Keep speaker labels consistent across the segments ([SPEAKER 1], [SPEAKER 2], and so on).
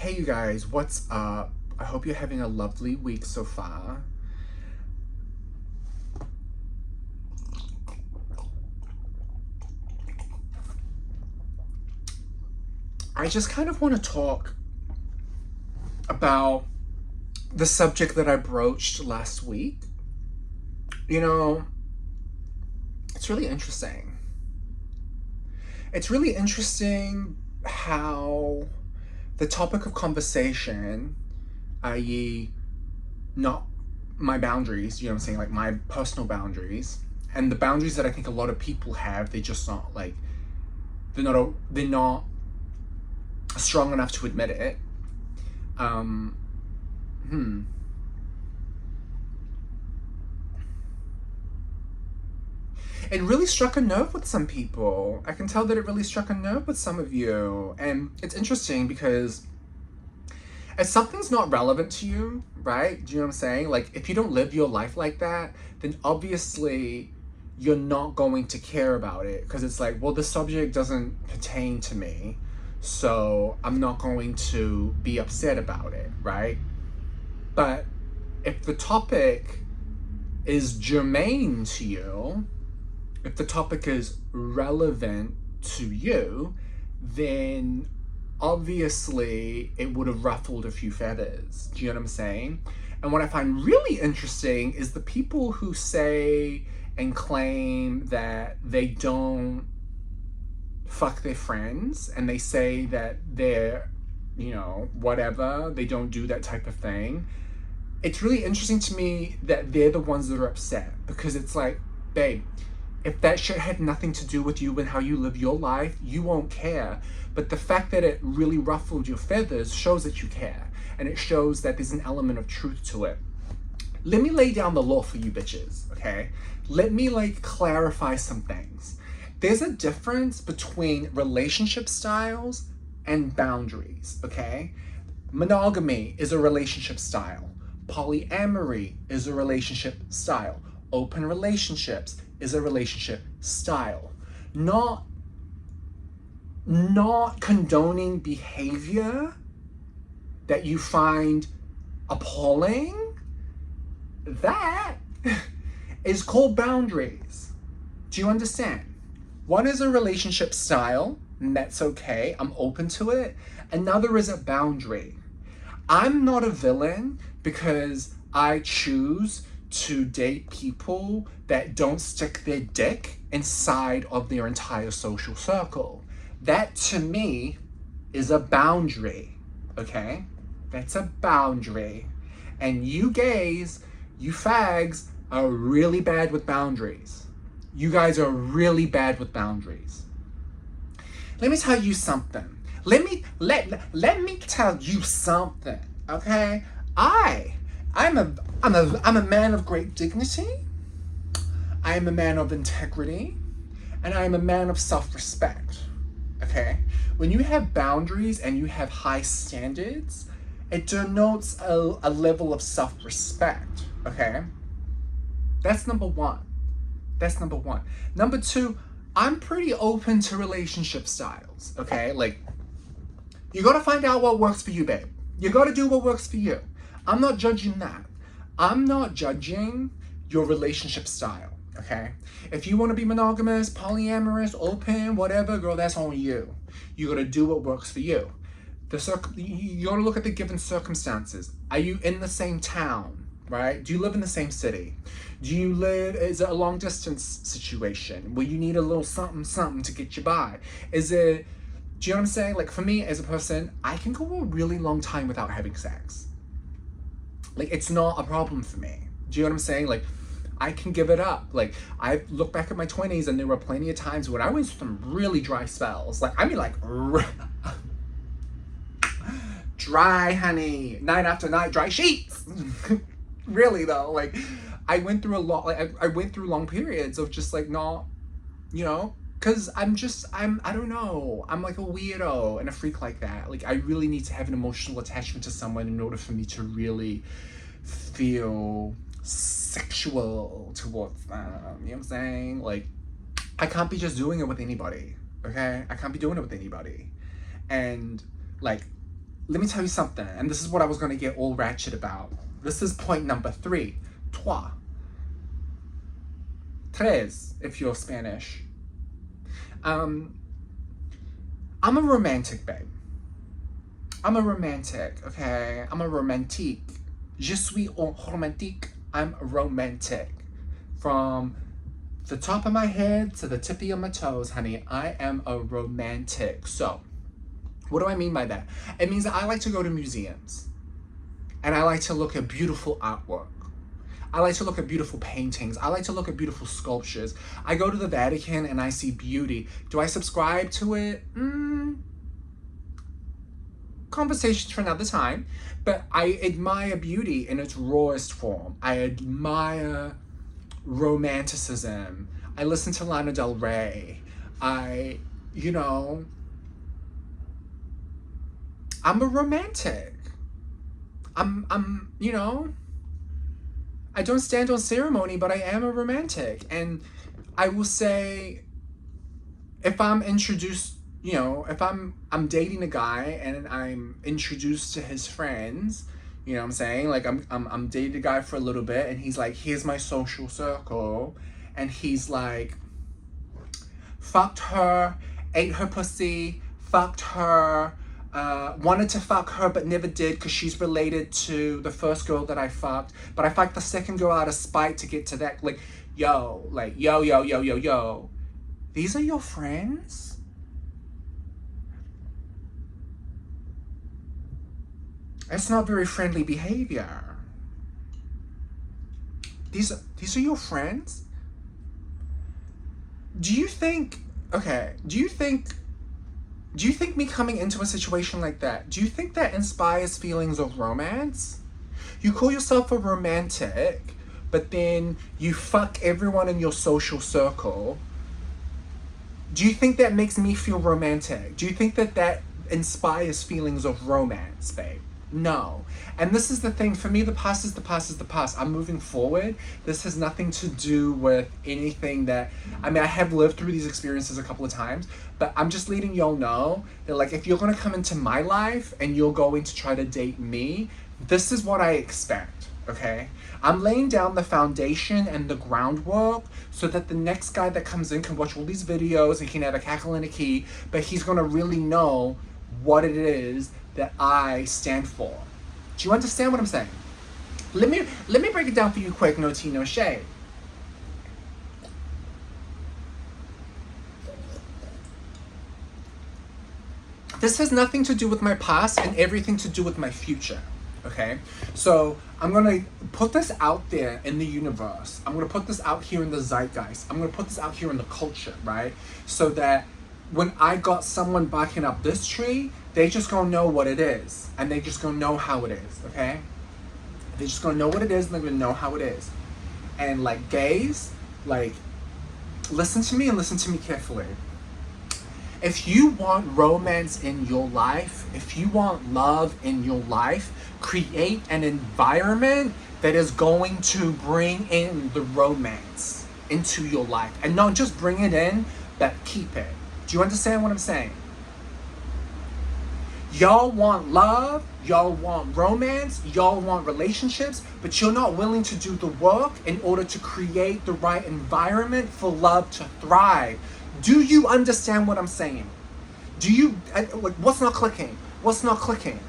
[SPEAKER 1] Hey you guys, what's up? I hope you're having a lovely week so far. I just kind of want to talk about the subject that I broached last week. You know, it's really interesting. It's really interesting how the topic of conversation, i.e., not my boundaries, you know what I'm saying, like my personal boundaries, and the boundaries that I think a lot of people have, they just not like, they're not strong enough to admit it. Um, hmm. It really struck a nerve with some people. I can tell that it really struck a nerve with some of you. And it's interesting because if something's not relevant to you, right? Do you know what I'm saying? Like, if you don't live your life like that, then obviously you're not going to care about it because it's like, well, the subject doesn't pertain to me, so I'm not going to be upset about it, right? But if the topic is germane to you, if the topic is relevant to you, then obviously it would have ruffled a few feathers. Do you know what I'm saying? And what I find really interesting is the people who say and claim that they don't fuck their friends and they say that they're, whatever, they don't do that type of thing. It's really interesting to me that they're the ones that are upset because it's like, babe, if that shit had nothing to do with you and how you live your life, you won't care. But the fact that it really ruffled your feathers shows that you care. And it shows that there's an element of truth to it. Let me lay down the law for you bitches, okay? Let me clarify some things. There's a difference between relationship styles and boundaries, okay? Monogamy is a relationship style. Polyamory is a relationship style. Open relationships is a relationship style. Not condoning behavior that you find appalling. That is called boundaries. Do you understand? One is a relationship style, and that's okay. I'm open to it. Another is a boundary. I'm not a villain because I choose to date people that don't stick their dick inside of their entire social circle. That to me is a boundary, okay? That's a boundary. And you gays, you fags, are really bad with boundaries. You guys are really bad with boundaries. Let me tell you something. Let me tell you something, okay? I'm a man of great dignity. I am a man of integrity, and I am a man of self-respect. Okay? When you have boundaries and you have high standards, it denotes a level of self-respect. Okay? That's number one. Number two, I'm pretty open to relationship styles. Okay? You gotta find out what works for you, babe. You gotta do what works for you. I'm not judging that. I'm not judging your relationship style, okay? If you want to be monogamous, polyamorous, open, whatever, girl, that's on you. You gotta do what works for you. You gotta look at the given circumstances. Are you in the same town, right? Do you live in the same city? Is it a long distance situation where you need a little something to get you by? Do you know what I'm saying? For me as a person, I can go a really long time without having sex. It's not a problem for me. Do you know what I'm saying? I can give it up. I look back at my 20s and there were plenty of times when I went through some really dry spells. Dry, honey. Night after night, dry sheets. Really though, I went through a lot. I went through long periods of just not, because I don't know. I'm a weirdo and a freak like that. I really need to have an emotional attachment to someone in order for me to really feel sexual towards them. You know what I'm saying? I can't be just doing it with anybody, okay? I can't be doing it with anybody. And let me tell you something, and this is what I was going to get all ratchet about. This is point number 3. Trois. Tres, if you're Spanish. I'm a romantic, babe. I'm a romantic, okay? I'm a romantique. Je suis romantique. I'm romantic. From the top of my head to the tippy of my toes, honey, I am a romantic. So, what do I mean by that? It means that I like to go to museums. And I like to look at beautiful artwork. I like to look at beautiful paintings. I like to look at beautiful sculptures. I go to the Vatican and I see beauty. Do I subscribe to it? Conversations for another time. But I admire beauty in its rawest form. I admire romanticism. I listen to Lana Del Rey. I'm a romantic. I don't stand on ceremony, but I am a romantic. And I will say, if I'm introduced, if I'm dating a guy and I'm introduced to his friends, you know what I'm saying? Like I'm dating a guy for a little bit and he's like, here's my social circle. And he's like, fucked her, ate her pussy, fucked her, wanted to fuck her but never did because she's related to the first girl that I fucked, but I fucked the second girl out of spite to get to that. Like, yo. These are your friends? That's not very friendly behavior. These are your friends? Do you think me coming into a situation like that, do you think that inspires feelings of romance? You call yourself a romantic, but then you fuck everyone in your social circle. Do you think that makes me feel romantic? Do you think that inspires feelings of romance, babe? No. And this is the thing, for me, the past is the past is the past. I'm moving forward. This has nothing to do with anything that, I have lived through these experiences a couple of times, but I'm just letting y'all know that, like, if you're going to come into my life and you're going to try to date me, this is what I expect, okay? I'm laying down the foundation and the groundwork so that the next guy that comes in can watch all these videos and can have a cackle and a key, but he's going to really know what it is that I stand for. Do you understand what I'm saying? Let me break it down for you quick, no tea, no shade. This has nothing to do with my past and everything to do with my future, okay? So I'm gonna put this out there in the universe. I'm gonna put this out here in the zeitgeist. I'm gonna put this out here in the culture, right? So that when I got someone backing up this tree, they just gonna know what it is. And they just gonna know how it is, okay? They just gonna know what it is and they're gonna know how it is. And like gays, like, listen to me and listen to me carefully. If you want romance in your life, if you want love in your life, create an environment that is going to bring in the romance into your life. And not just bring it in, but keep it. Do you understand what I'm saying? Y'all want love, y'all want romance, y'all want relationships, but you're not willing to do the work in order to create the right environment for love to thrive. Do you understand what I'm saying? Do you, like, what's not clicking? What's not clicking?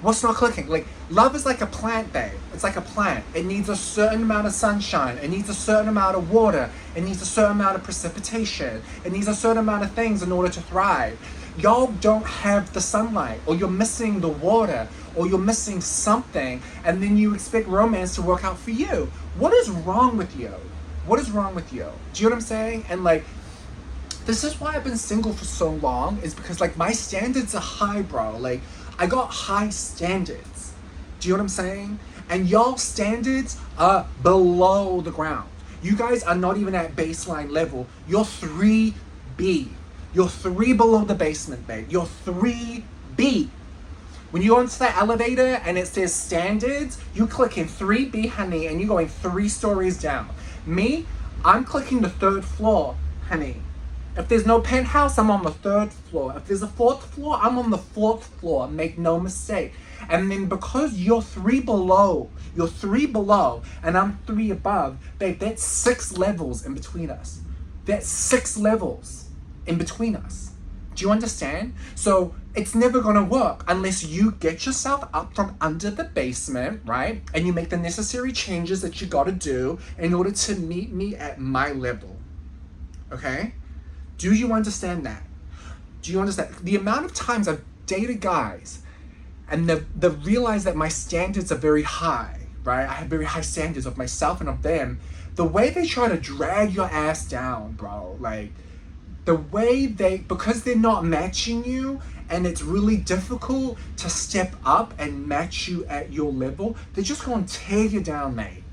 [SPEAKER 1] What's not clicking? Like, love is like a plant, babe. It's like a plant. It needs a certain amount of sunshine. It needs a certain amount of water. It needs a certain amount of precipitation. It needs a certain amount of things in order to thrive. Y'all don't have the sunlight, or you're missing the water, or you're missing something, and then you expect romance to work out for you. What is wrong with you? What is wrong with you? Do you know what I'm saying? And like, this is why I've been single for so long, is because like my standards are high, bro. Like, I got high standards. Do you know what I'm saying? And y'all standards are below the ground. You guys are not even at baseline level. You're 3B. You're 3 below the basement, babe. You're 3B. When you go into the elevator and it says standards, you click in 3B, honey, and you're going 3 stories down. Me, I'm clicking the 3rd floor, honey. If there's no penthouse, I'm on the 3rd floor. If there's a 4th floor, I'm on the 4th floor. Make no mistake. And then because you're 3 below, and I'm 3 above, babe, that's 6 levels in between us. That's 6 levels in between us. Do you understand? So it's never gonna work unless you get yourself up from under the basement, right? And you make the necessary changes that you gotta do in order to meet me at my level. Okay? Do you understand that? Do you understand? The amount of times I've dated guys and they've realized that my standards are very high, right? I have very high standards of myself and of them. The way they try to drag your ass down, bro, like, the way because they're not matching you and it's really difficult to step up and match you at your level, they're just gonna tear you down, mate.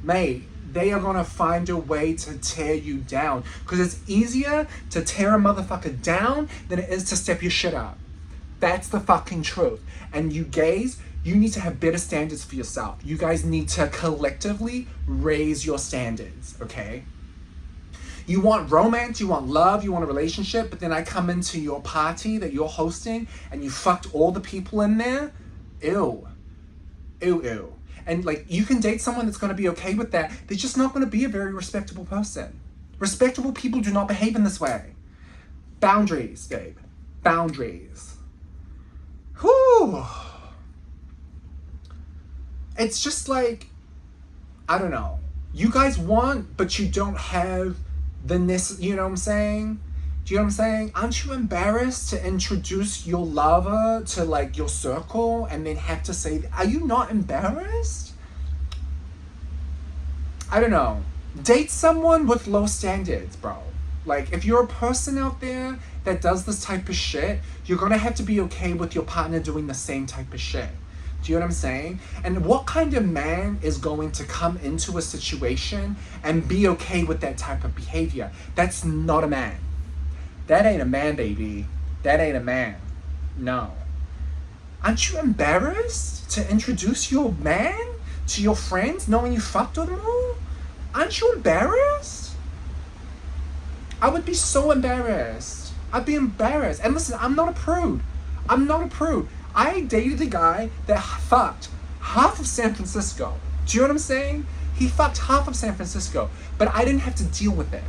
[SPEAKER 1] Mate, they are gonna find a way to tear you down because it's easier to tear a motherfucker down than it is to step your shit up. That's the fucking truth. And you gays, you need to have better standards for yourself. You guys need to collectively raise your standards, okay? You want romance, you want love, you want a relationship, but then I come into your party that you're hosting and you fucked all the people in there? Ew. Ew, ew. And like, you can date someone that's gonna be okay with that. They're just not gonna be a very respectable person. Respectable people do not behave in this way. Boundaries, babe. Boundaries. Whew. It's just like, I don't know. You guys want, but you don't have the you know what I'm saying? Do you know what I'm saying? Aren't you embarrassed to introduce your lover to like your circle and then have to say, are you not embarrassed? I don't know. Date someone with low standards, bro. Like, if you're a person out there that does this type of shit, you're gonna have to be okay with your partner doing the same type of shit. Do you know what I'm saying? And what kind of man is going to come into a situation and be okay with that type of behavior? That's not a man. That ain't a man, baby. That ain't a man. No. Aren't you embarrassed to introduce your man to your friends knowing you fucked with them all? Aren't you embarrassed? I would be so embarrassed. I'd be embarrassed. And listen, I'm not a prude. I'm not a prude. I dated a guy that fucked half of San Francisco. Do you know what I'm saying? He fucked half of San Francisco, but I didn't have to deal with it.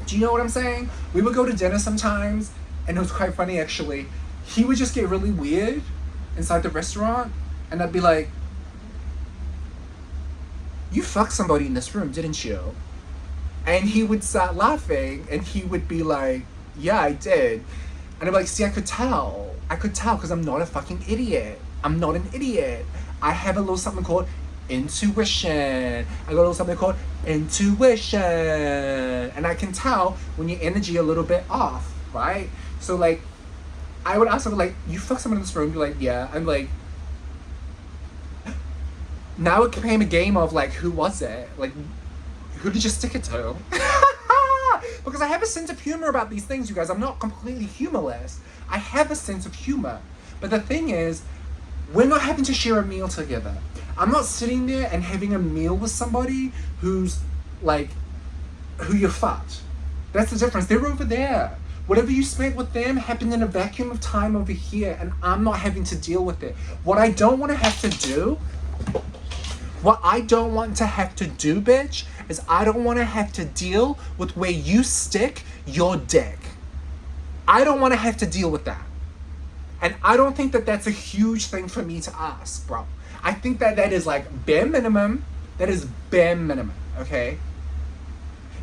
[SPEAKER 1] Do you know what I'm saying? We would go to dinner sometimes, and it was quite funny actually. He would just get really weird inside the restaurant, and I'd be like, you fucked somebody in this room, didn't you? And he would start laughing, and he would be like, yeah, I did. And I'm like, see, I could tell because I'm not a fucking idiot. I'm not an idiot. I have a little something called intuition. I got a little something called intuition. And I can tell when your energy a little bit off, right? So like, I would ask him like, you fuck someone in this room? You're like, yeah. I'm like, now it became a game of like, who was it? Like, who did you stick it to? Because I have a sense of humor about these things, you guys. I'm not completely humorless. I have a sense of humor. But the thing is, we're not having to share a meal together. I'm not sitting there and having a meal with somebody who's like, who you fucked. That's the difference. They're over there. Whatever you spent with them happened in a vacuum of time over here, and I'm not having to deal with it. What I don't want to have to do, bitch, is I don't want to have to deal with where you stick your dick. I don't want to have to deal with that. And I don't think that that's a huge thing for me to ask, bro. I think that that is like bare minimum. That is bare minimum, okay?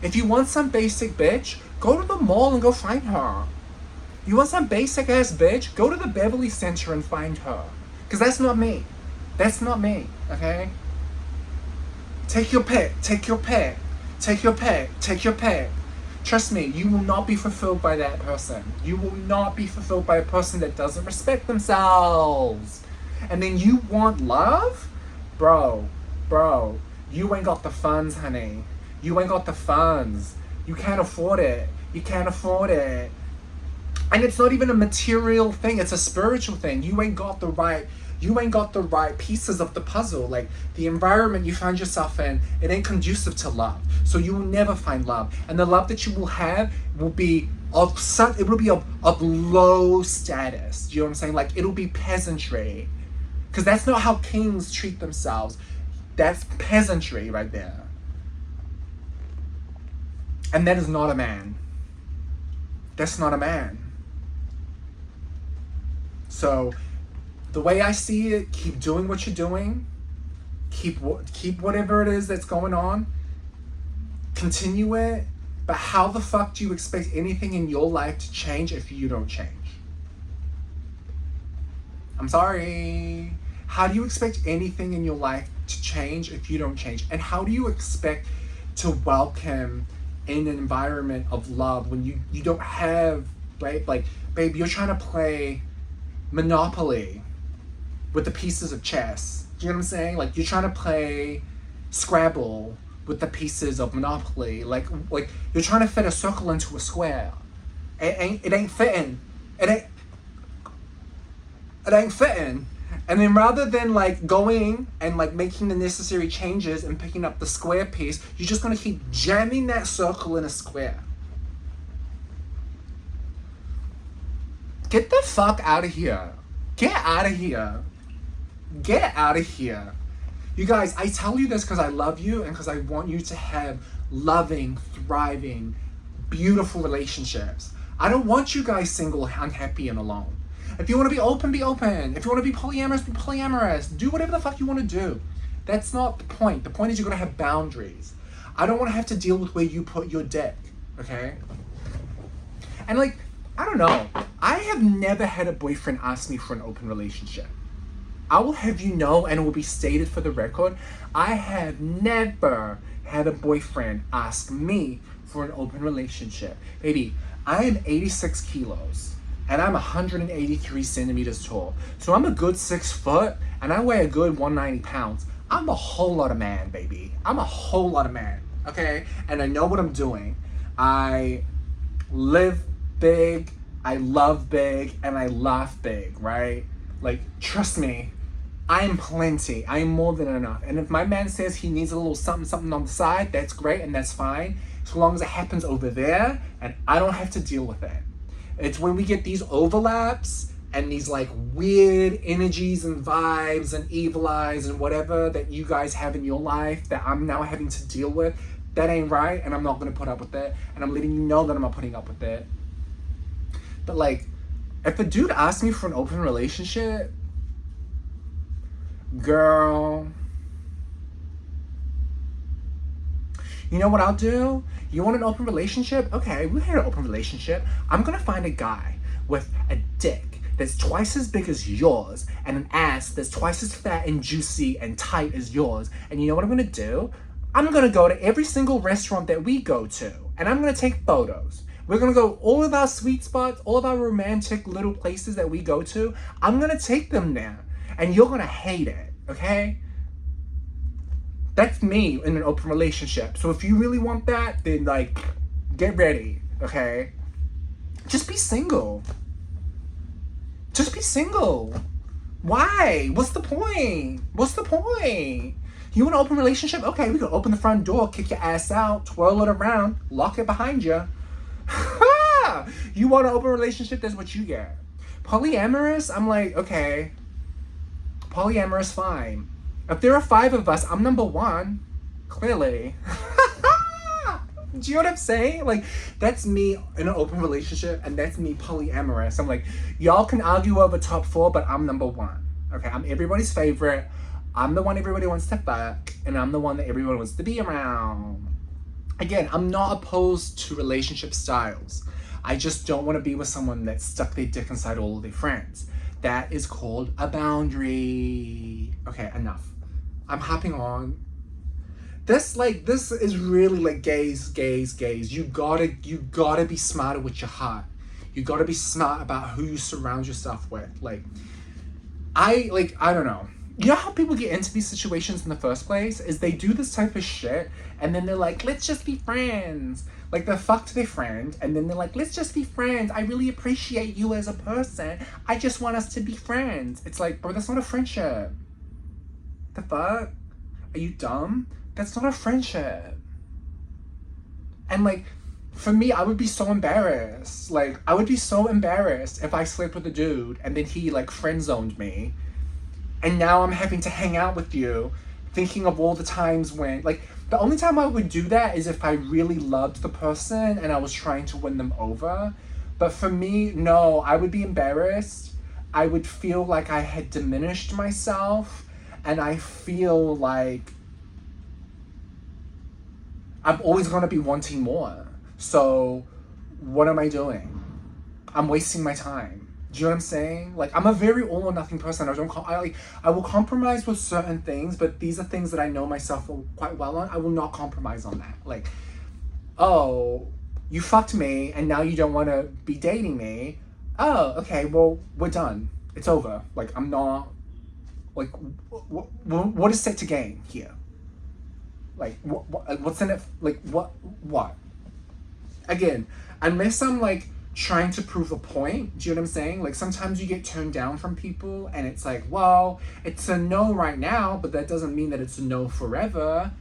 [SPEAKER 1] If you want some basic bitch, go to the mall and go find her. You want some basic ass bitch, go to the Beverly Center and find her. Because that's not me. That's not me, okay? Take your pick, take your pick, take your pick, take your pick. Trust me, you will not be fulfilled by that person. You will not be fulfilled by a person that doesn't respect themselves. And then you want love? Bro, you ain't got the funds, honey. You ain't got the funds. You can't afford it. You can't afford it. And it's not even a material thing, it's a spiritual thing. You ain't got the right pieces of the puzzle. Like, the environment you find yourself in, it ain't conducive to love. So you will never find love. And the love that you will have will be it will be of low status. Do you know what I'm saying? Like, it'll be peasantry. Because that's not how kings treat themselves. That's peasantry right there. And that is not a man. That's not a man. So, the way I see it, keep doing what you're doing. Keep whatever it is that's going on. Continue it. But how the fuck do you expect anything in your life to change if you don't change? I'm sorry. How do you expect anything in your life to change if you don't change? And how do you expect to welcome in an environment of love when you don't have, right? Like, babe, you're trying to play Monopoly with the pieces of chess. Do you know what I'm saying? Like, you're trying to play Scrabble with the pieces of Monopoly. Like you're trying to fit a circle into a square. It ain't fitting. It ain't fitting. And then rather than like going and like making the necessary changes and picking up the square piece, you're just gonna keep jamming that circle in a square. Get the fuck out of here. Get out of here. Get out of here. You guys, I tell you this because I love you and because I want you to have loving, thriving, beautiful relationships. I don't want you guys single, unhappy, and alone. If you want to be open, be open. If you want to be polyamorous, be polyamorous. Do whatever the fuck you want to do. That's not the point. The point is you're going to have boundaries. I don't want to have to deal with where you put your dick, okay? And like, I don't know. I have never had a boyfriend ask me for an open relationship. I will have you know, and it will be stated for the record, I have never had a boyfriend ask me for an open relationship. Baby, I am 86 kilos. And I'm 183 centimeters tall. So I'm a good 6 foot, and I weigh a good 190 pounds. I'm a whole lot of man, baby. I'm a whole lot of man, okay? And I know what I'm doing. I live big, I love big, and I laugh big, right? Like, trust me, I am plenty. I am more than enough. And if my man says he needs a little something on the side, that's great and that's fine. So long as it happens over there, and I don't have to deal with it. It's when we get these overlaps and these like weird energies and vibes and evil eyes and whatever that you guys have in your life that I'm now having to deal with. That ain't right, and I'm not gonna put up with it. And I'm letting you know that I'm not putting up with it. But like, if a dude asks me for an open relationship, girl, you know what I'll do? You want an open relationship? Okay, we had an open relationship. I'm gonna find a guy with a dick that's twice as big as yours and an ass that's twice as fat and juicy and tight as yours. And you know what I'm gonna do? I'm gonna go to every single restaurant that we go to and I'm gonna take photos. We're gonna go all of our sweet spots, all of our romantic little places that we go to. I'm gonna take them there and you're gonna hate it, okay? That's me in an open relationship. So if you really want that, then like, get ready, okay? Just be single. Just be single. Why? What's the point? What's the point? You want an open relationship? Okay, we can open the front door, kick your ass out, twirl it around, lock it behind you. You want an open relationship? That's what you get. Polyamorous? I'm like, okay. Polyamorous, fine. If there are 5 of us, I'm number 1. Clearly. Do you know what I'm saying? Like, that's me in an open relationship, and that's me polyamorous. I'm like, y'all can argue over top 4, but I'm number 1. Okay, I'm everybody's favorite. I'm the one everybody wants to fuck, and I'm the one that everyone wants to be around. Again, I'm not opposed to relationship styles. I just don't want to be with someone that stuck their dick inside all of their friends. That is called a boundary. Okay, enough. I'm hopping on. This is really like gays. You gotta be smarter with your heart. You gotta be smart about who you surround yourself with. I don't know. You know how people get into these situations in the first place? Is they do this type of shit and then they're like, let's just be friends. Like, they fucked their friend and then they're like, let's just be friends. I really appreciate you as a person. I just want us to be friends. It's like, bro, that's not a friendship. The fuck? Are you dumb? That's not a friendship. And like, for me, I would be so embarrassed. Like, I would be so embarrassed if I slept with a dude and then he like friend zoned me. And now I'm having to hang out with you, thinking of all the times when, like, the only time I would do that is if I really loved the person and I was trying to win them over. But for me, no, I would be embarrassed. I would feel like I had diminished myself. And I feel like I'm always going to be wanting more. So what am I doing? I'm wasting my time. Do you know what I'm saying? Like, I'm a very all or nothing person. I will compromise with certain things, but these are things that I know myself quite well on. I will not compromise on that. Like, oh, you fucked me and now you don't want to be dating me. Oh, okay, well, we're done. It's over. Like, I'm not, like, what is set to gain here? Like, what's in it? Like, what? Again, unless I'm like trying to prove a point, do you know what I'm saying? Like, sometimes you get turned down from people and it's like, well, it's a no right now, but that doesn't mean that it's a no forever.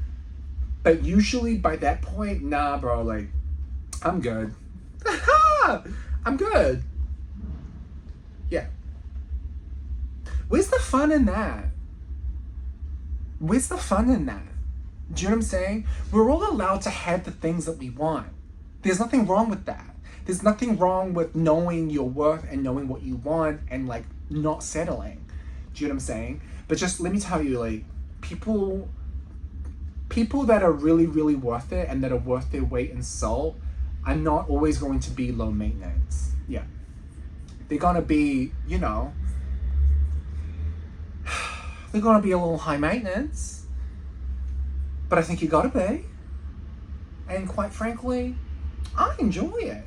[SPEAKER 1] But usually by that point, nah, bro, like, I'm good. I'm good. Yeah. Where's the fun in that? Where's the fun in that? Do you know what I'm saying? We're all allowed to have the things that we want. There's nothing wrong with that. There's nothing wrong with knowing your worth and knowing what you want and like not settling. Do you know what I'm saying? But just let me tell you, like, people that are really, really worth it and that are worth their weight in salt are not always going to be low maintenance. Yeah. They're gonna be, you know, they're gonna be a little high maintenance. But I think you gotta be. And quite frankly, I enjoy it.